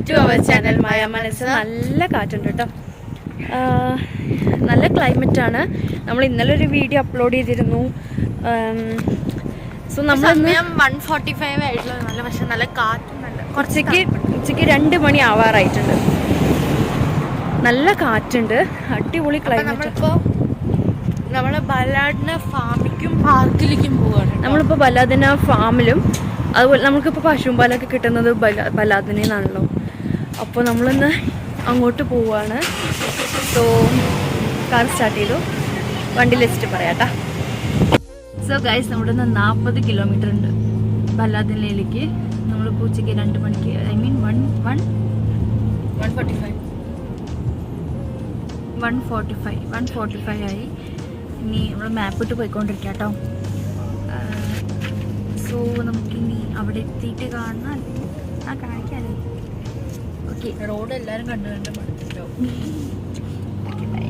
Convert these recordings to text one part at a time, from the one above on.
To our channel മായ മനസ്സ്. നല്ല കാറ്റുണ്ട് കേട്ടോ, നല്ല ക്ലൈമറ്റാണ്. നമ്മൾ ഇന്നലെ ഒരു വീഡിയോ അപ്ലോഡ് ചെയ്തിരുന്നു. സോ നമ്മൾ 1:45 ആയിട്ടുള്ള നല്ല, പക്ഷെ നല്ല കാറ്റും നല്ല ഉച്ചയ്ക്ക് 2 മണി ആവാറായിട്ടുണ്ട്. നല്ല കാറ്റുണ്ട്, അടിപൊളി ക്ലൈമറ്റ്. നമ്മൾ ബലാഡ്ന ഫാമിലേക്കും പാർക്കിലേക്കും പോവാണ്. നമ്മളിപ്പോൾ ബലാദിന ഫാമിലും അതുപോലെ നമുക്കിപ്പോൾ പശുമ്പാലൊക്കെ കിട്ടുന്നത് ബലാദിനാണല്ലോ. അപ്പോൾ നമ്മളിന്ന് അങ്ങോട്ട് പോവുകയാണ്. സോ കാർ സ്റ്റാർട്ട് ചെയ്തു, വണ്ടി ലിസ്റ്റ് പറയാട്ടാ. സോ ഗൈസ്, നമ്മുടെ 40 കിലോമീറ്റർ ഉണ്ട് ബലാദിനയിലേക്ക്. നമ്മളിപ്പോൾ ഉച്ചയ്ക്ക് 2 മണിക്ക്, ഐ മീൻ 1:45 ആയി. ഇനി നമ്മൾ മാപ്പ് ഇട്ട് പോയിക്കൊണ്ടിരിക്കുക കേട്ടോ. സോ നമുക്കിനി അവിടെ എത്തിയിട്ട് കാണാൻ കാണിക്കാമല്ലോ. ഓക്കെ, റോഡ് എല്ലാവരും കണ്ടു മടുത്തിട്ടോ. Okay, by.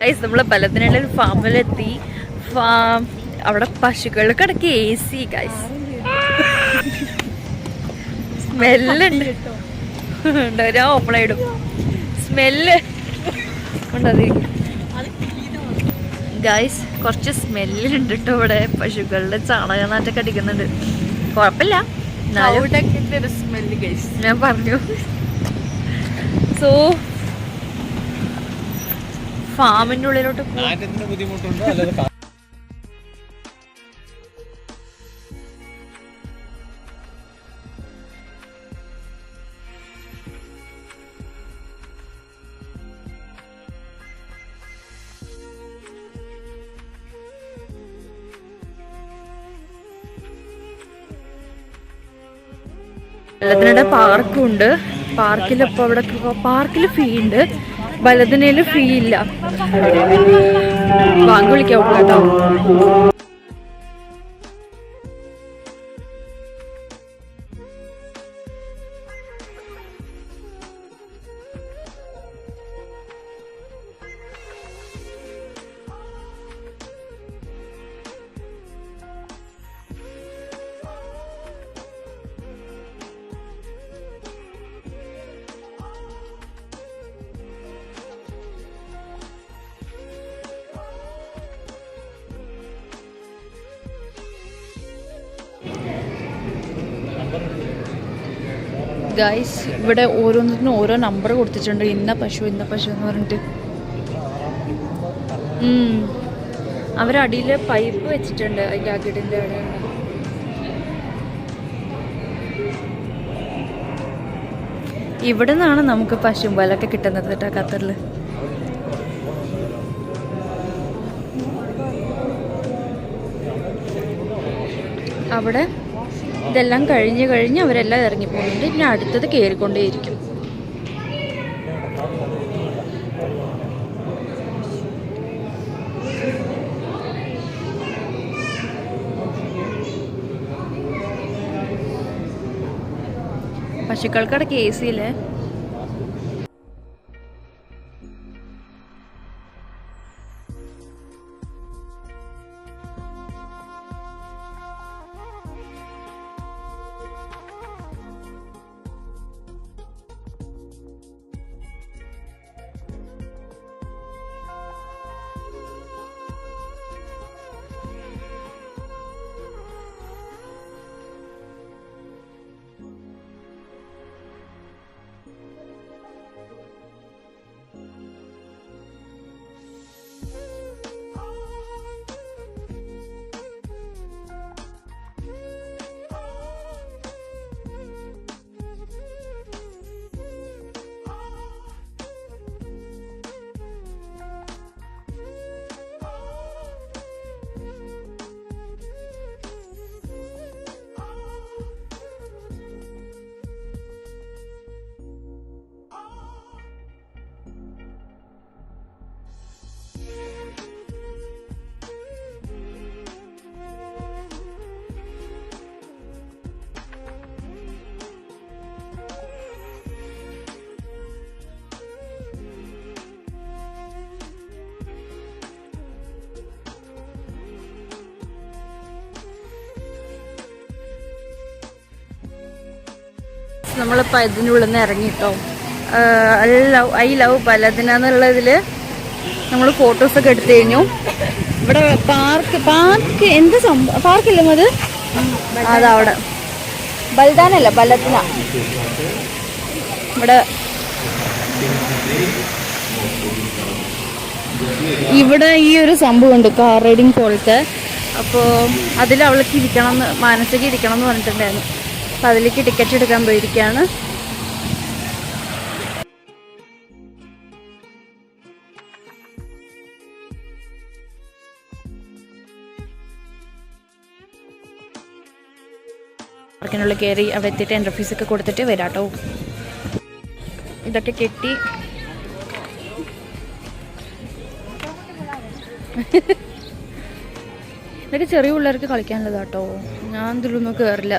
ഗൈസ്, നമ്മൾ ബലത്തിനുള്ള ഒരു ഫാമിലെത്തി. അവിടെ പശുക്കൾ കിടക്കി AC. ഗൈസ്, സ്മെല്ലുണ്ട്. ഞാൻ ഓപ്പൺ ആയിടും. സ്മെല്ല് ഉണ്ടതിരിക്കും. ഗൈസ്, കുറച്ച് സ്മെല്ലുണ്ട് കേട്ടോ ഇവിടെ. പശുക്കളുടെ ചാണകനാറ്റൊക്കെ അടിക്കുന്നുണ്ട്. കുഴപ്പമില്ല, സ്മെല്ല് ഗൈസ് ഞാൻ പറഞ്ഞു. സോ ഫാമിന്റെ ഉള്ളിലോട്ട് ബുദ്ധിമുട്ടുണ്ടോ? ബലദിനയുടെ പാർക്കുണ്ട്. പാർക്കിലിപ്പോൾ അവിടെ പാർക്കിൽ ഫീ ഉണ്ട്, ബലദിനയിൽ ഫീ ഇല്ല. ബാങ്ക് വിളിക്കാം കേട്ടോ. ഗൈസ്, ഇവിടെ ഓരോന്നിനും ഓരോ നമ്പർ കൊടുത്തിട്ടുണ്ട്. ഇന്ന പശു എന്ന് പറഞ്ഞിട്ട്. അവരടിയിൽ പൈപ്പ് വെച്ചിട്ടുണ്ട് അതിൻ്റെ അകിടിൻ്റെ അവിടെ. ഇവിടെ നിന്നാണ് നമുക്ക് പശുമ്പാലൊക്കെ കിട്ടുന്നത് കേട്ടോ ഖത്തറിൽ. അവിടെ ഇതെല്ലാം കഴിഞ്ഞ് അവരെല്ലാം ഇറങ്ങിപ്പോകുന്നുണ്ട്. പിന്നെ അടുത്തത് കയറിക്കൊണ്ടേയിരിക്കും. പശുക്കൾക്കടെ കേസില്ലേ. നമ്മളിപ്പോൾ ഇതിൻ്റെ ഉള്ളിൽ നിന്ന് ഇറങ്ങിട്ടോ. ഐ ലവ് ബലദിന എന്നുള്ളതിൽ നമ്മൾ ഫോട്ടോസൊക്കെ എടുത്തു കഴിഞ്ഞു. ഇവിടെ പാർക്ക് എന്ത് സംഭവം, പാർക്കില്ലേ അത്? അതവിടെ ബൽദാനല്ല, ബലദിന. ഇവിടെ ഈ ഒരു സംഭവം ഉണ്ട്, കാർ റൈഡിങ് പോലത്തെ. അപ്പോൾ അതിൽ അവൾക്ക് ഇരിക്കണം എന്ന്, മാനസിക ഇരിക്കണം എന്ന് പറഞ്ഞിട്ടുണ്ടായിരുന്നു. അപ്പം അതിലേക്ക് ടിക്കറ്റ് എടുക്കാൻ പോയിരിക്കുകയാണ്. പാർക്കിനുള്ളിൽ കയറി അവിടെ എത്തിയിട്ട് എൻട്രി ഫീസൊക്കെ കൊടുത്തിട്ട് വരാട്ടോ. ഇതൊക്കെ കെട്ടി ഇതൊക്കെ ചെറിയ പിള്ളേർക്ക് കളിക്കാനുള്ളതാട്ടോ. ഞാൻ ഇതിലൊന്നും കയറില്ല.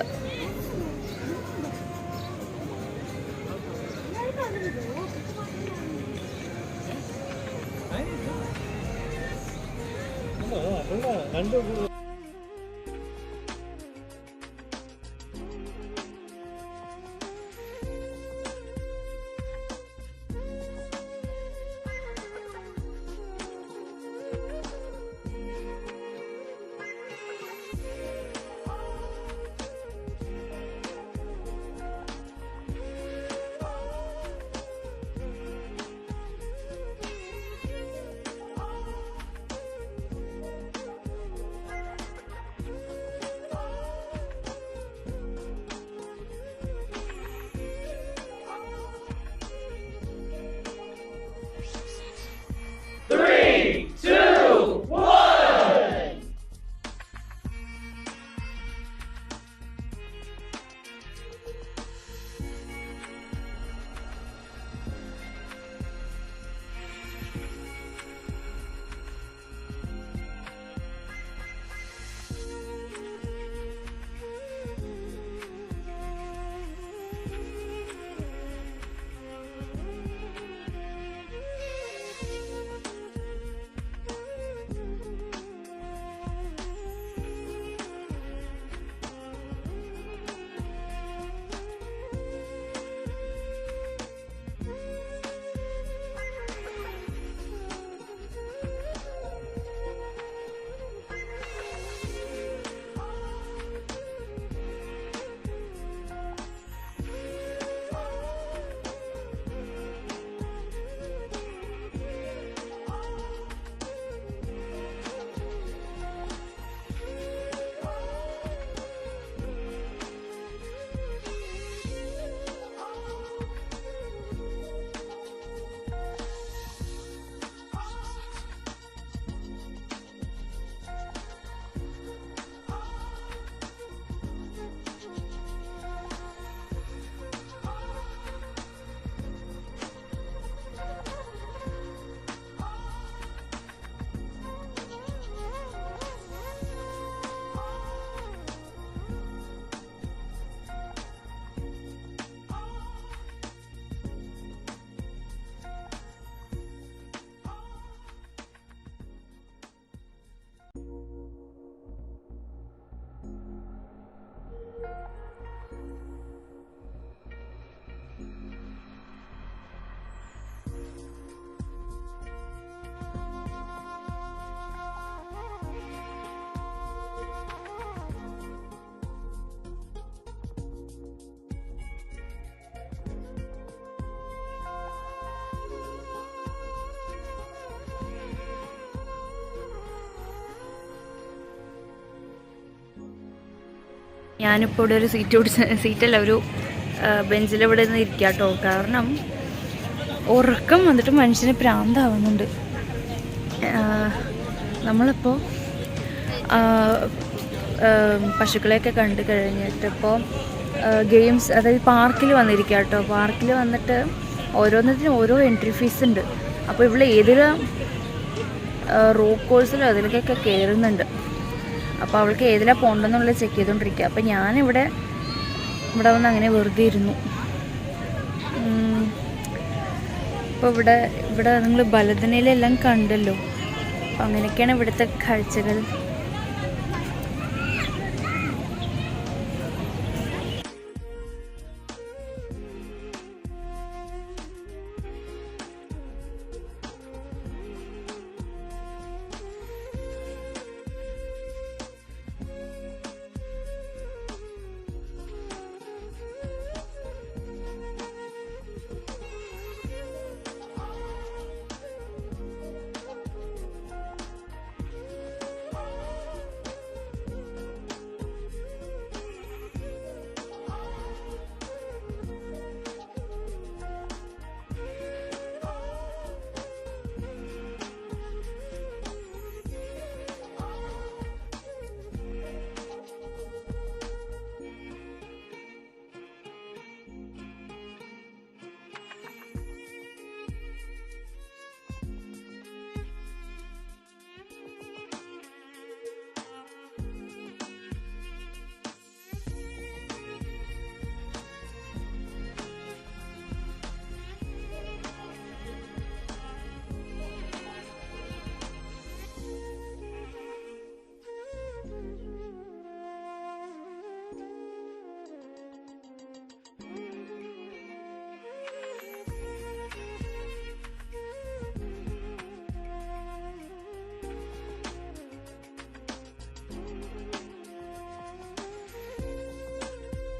ഞാനിപ്പോൾ ഇവിടെ ഒരു സീറ്റല്ല ഒരു ബെഞ്ചിലിവിടെ നിന്ന് ഇരിക്കുക കേട്ടോ. കാരണം ഉറക്കം വന്നിട്ട് മനുഷ്യന് പ്രാന്താവുന്നുണ്ട്. നമ്മളിപ്പോൾ പശുക്കളെയൊക്കെ കണ്ടു കഴിഞ്ഞിട്ട് ഇപ്പോൾ ഗെയിംസ്, അതായത് പാർക്കിൽ വന്നിരിക്കുക കേട്ടോ. പാർക്കിൽ വന്നിട്ട് ഓരോന്നിനും ഓരോ എൻട്രി ഫീസ് ഉണ്ട്. അപ്പോൾ ഇവിടെ ഏതൊരു റോക്ക് കോഴ്സിലോ അതിലേക്കൊക്കെ കയറുന്നുണ്ട്. അപ്പോൾ അവൾക്ക് ഏതിലാണ് പോകണ്ടെന്നുള്ളത് ചെക്ക് ചെയ്തുകൊണ്ടിരിക്കുക. അപ്പോൾ ഞാനിവിടെ വന്ന് അങ്ങനെ വെറുതെ ഇരുന്നു. അപ്പോൾ ഇവിടെ നിങ്ങൾ ബലദനയിലെല്ലാം കണ്ടല്ലോ. അപ്പോൾ അങ്ങനെയൊക്കെയാണ് ഇവിടുത്തെ കാഴ്ചകൾ.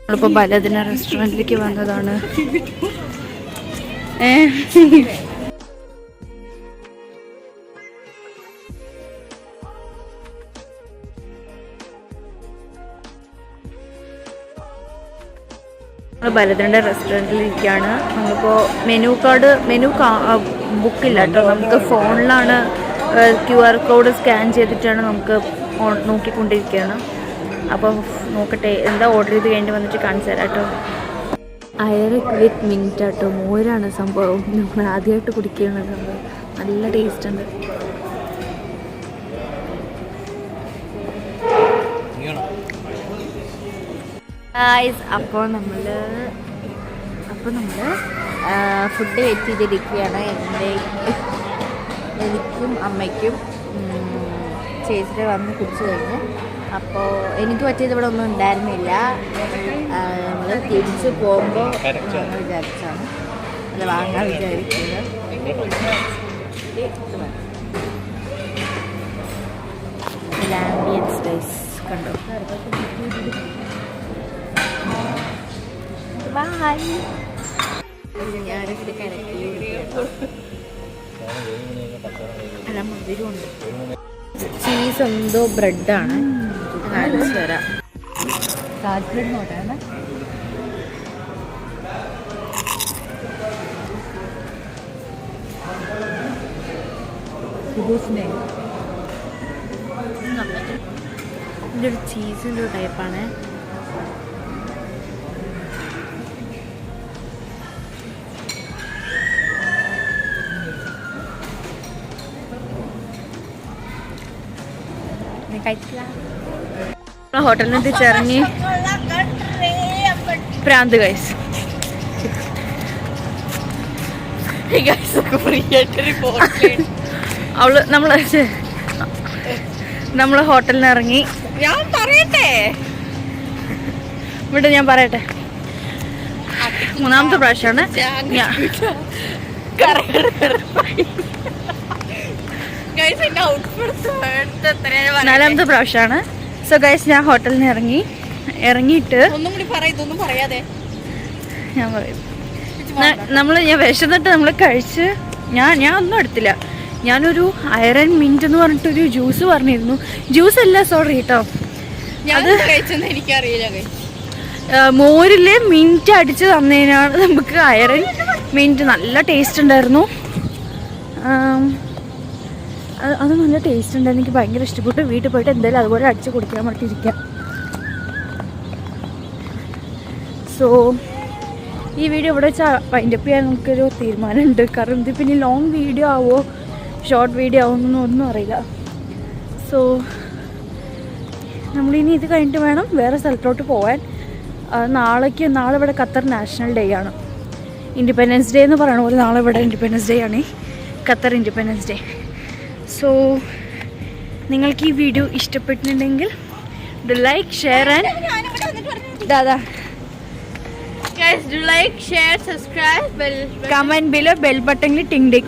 നമ്മളിപ്പോൾ ബലദന റെസ്റ്റോറൻറ്റിലേക്ക് വന്നതാണ്. ബലദനയുടെ റെസ്റ്റോറൻറ്റിലിരിക്കുകയാണ്. നമ്മളിപ്പോൾ മെനു ബുക്കില്ല കേട്ടോ. നമുക്ക് ഫോണിലാണ് QR കോഡ് സ്കാൻ ചെയ്തിട്ടാണ് നമുക്ക് നോക്കിക്കൊണ്ടിരിക്കുകയാണ്. അപ്പോൾ നോക്കട്ടെ എന്താ ഓർഡർ ചെയ്ത് കഴിഞ്ഞിട്ട് വന്നിട്ട് കാണിച്ചു തരാം കേട്ടോ. അയറക്ക് വിത്ത് മിൻറ്റ് കേട്ടോ. മോരാണ് സംഭവം. നമ്മൾ ആദ്യമായിട്ട് കുടിക്കുകയാണ് സംഭവം. നല്ല ടേസ്റ്റ് ഉണ്ട്. അപ്പോൾ നമ്മൾ ഫുഡ് വെയിറ്റ് ചെയ്തിരിക്കുകയാണ്. എനിക്കും അമ്മയ്ക്കും ചേച്ചിയുടെ വന്ന് കുടിച്ചു കഴിഞ്ഞ്. അപ്പോൾ എനിക്ക് പറ്റിയത് ഇവിടെ ഒന്നും ഉണ്ടായിരുന്നില്ല. നമ്മൾ തിരിച്ച് പോകുമ്പോൾ വിചാരിച്ചാണ് അത് വാങ്ങാൻ വിചാരിക്കുന്നത്. ആംബിയൻസ് വൈസ് കണ്ടോ. ബായ്. ഞാനൊക്കെ അല്ല മധുരമുണ്ട്. ചീസ് എന്തോ ബ്രെഡാണ്. കാണിച്ചു തരാം. താജ്ബ്രെഡ് നോട്ടാണ്. ഇതൊരു ചീസിൻ്റെ ഒരു ടൈപ്പാണ്. ഹോട്ടലിൽ നിന്ന് തിരിച്ചിറങ്ങി പ്രാന്ത് ഗൈസ്. നമ്മള് ഹോട്ടലിൽ നിന്ന് ഇറങ്ങി. ഞാൻ പറയട്ടെ മൂന്നാമത്തെ പ്രാവശ്യമാണ് നാലാമത്തെ പ്രാവശ്യമാണ്. സോ ഗൈസ് ഞാൻ ഹോട്ടലിൽ നിന്ന് ഇറങ്ങിയിട്ട് ഞാൻ പറയും ഞാൻ വിശന്നിട്ട് നമ്മൾ കഴിച്ച് ഞാൻ ഒന്നും എടുത്തില്ല. ഞാനൊരു അയറൻ മിൻറ്റ് എന്ന് പറഞ്ഞിട്ടൊരു ജ്യൂസ് പറഞ്ഞിരുന്നു. ജ്യൂസ് അല്ല, സോറി കേട്ടോ, അത് കഴിച്ചെന്ന് എനിക്കറിയില്ല. മോരിൽ മിൻറ്റ് അടിച്ച് തന്നതിനാണ് നമുക്ക് അയറൻ മിൻറ്റ്. നല്ല ടേസ്റ്റ് ഉണ്ടായിരുന്നു. അത് നല്ല ടേസ്റ്റ് ഉണ്ടായിരുന്നു. എനിക്ക് ഭയങ്കര ഇഷ്ടപ്പെട്ടു. വീട്ടിൽ പോയിട്ട് എന്തായാലും അതുപോലെ അടിച്ച് കുടിക്കാൻ വേണ്ടിയിരിക്കാം. സോ ഈ വീഡിയോ ഇവിടെ വെച്ചാൽ വൈൻഡപ്പ് ചെയ്യാൻ നമുക്കൊരു തീരുമാനമുണ്ട്. കാരണം ഇത് പിന്നെ ലോങ് വീഡിയോ ആവോ ഷോർട്ട് വീഡിയോ ആവുമെന്നൊന്നും ഒന്നും അറിയില്ല. സോ നമ്മളിനി ഇത് കഴിഞ്ഞിട്ട് വേണം വേറെ സ്ഥലത്തോട്ട് പോകാൻ. നാളെ ഇവിടെ ഖത്തർ നാഷണൽ ഡേ ആണ്. ഇൻഡിപെൻഡൻസ് ഡേ എന്ന് പറയണ പോലെ നാളെ ഇവിടെ ഇൻഡിപെൻഡൻസ് ഡേ ആണ്, ഖത്തർ ഇൻഡിപെൻഡൻസ് ഡേ. സോ നിങ്ങൾക്ക് ഈ വീഡിയോ ഇഷ്ടപ്പെട്ടിട്ടുണ്ടെങ്കിൽ like share and Dada Guys, do like, share, subscribe, bell. Comment below, bell button टिंग टिंग.